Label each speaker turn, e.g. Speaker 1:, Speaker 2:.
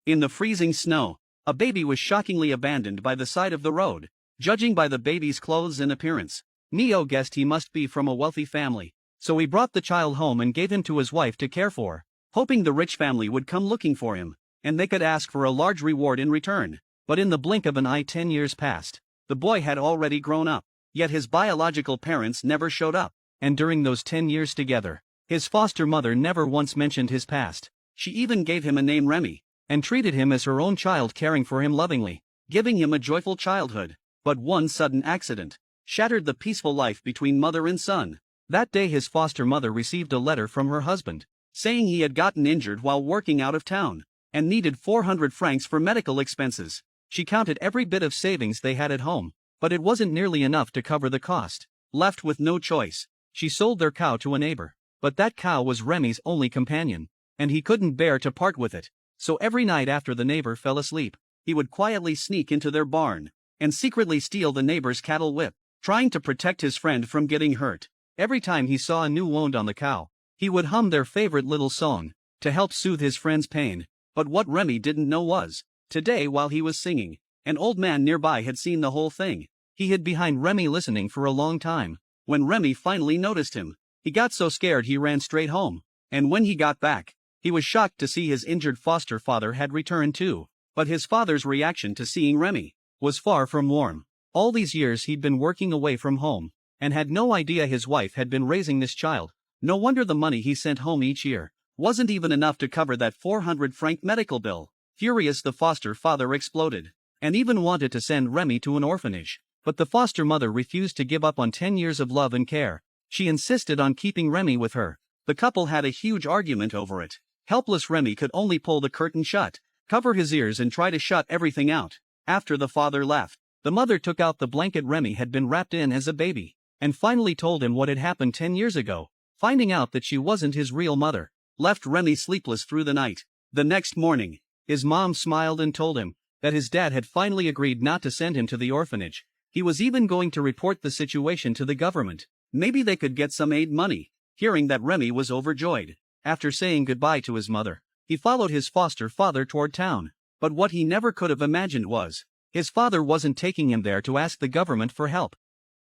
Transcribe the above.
Speaker 1: In the freezing snow, a baby was shockingly abandoned by the side of the road. Judging by the baby's clothes and appearance, Mio guessed he must be from a wealthy family, so he brought the child home and gave him to his wife to care for, hoping the rich family would come looking for him, and they could ask for a large reward in return. But in the blink of an eye 10 years passed. The boy had already grown up, yet his biological parents never showed up, and during those 10 years together, his foster mother never once mentioned his past. She even gave him a name, Remy, and treated him as her own child, caring for him lovingly, giving him a joyful childhood. But one sudden accident shattered the peaceful life between mother and son. That day his foster mother received a letter from her husband, saying he had gotten injured while working out of town, and needed 400 francs for medical expenses. She counted every bit of savings they had at home, but it wasn't nearly enough to cover the cost. Left with no choice, she sold their cow to a neighbor. But that cow was Remy's only companion, and he couldn't bear to part with it. So every night after the neighbor fell asleep, he would quietly sneak into their barn and secretly steal the neighbor's cattle whip, trying to protect his friend from getting hurt. Every time he saw a new wound on the cow, he would hum their favorite little song to help soothe his friend's pain. But what Remy didn't know was, today while he was singing, an old man nearby had seen the whole thing. He hid behind Remy listening for a long time. When Remy finally noticed him, he got so scared he ran straight home. And when he got back, he was shocked to see his injured foster father had returned too. But his father's reaction to seeing Remy was far from warm. All these years he'd been working away from home, and had no idea his wife had been raising this child. No wonder the money he sent home each year wasn't even enough to cover that 400 franc medical bill. Furious, the foster father exploded, and even wanted to send Remy to an orphanage. But the foster mother refused to give up on 10 years of love and care. She insisted on keeping Remy with her. The couple had a huge argument over it. Helpless Remy could only pull the curtain shut, cover his ears and try to shut everything out. After the father left, the mother took out the blanket Remy had been wrapped in as a baby, and finally told him what had happened 10 years ago. Finding out that she wasn't his real mother left Remy sleepless through the night. The next morning, his mom smiled and told him that his dad had finally agreed not to send him to the orphanage. He was even going to report the situation to the government. Maybe they could get some aid money. Hearing that, Remy was overjoyed. After saying goodbye to his mother, he followed his foster father toward town. But what he never could have imagined was, his father wasn't taking him there to ask the government for help.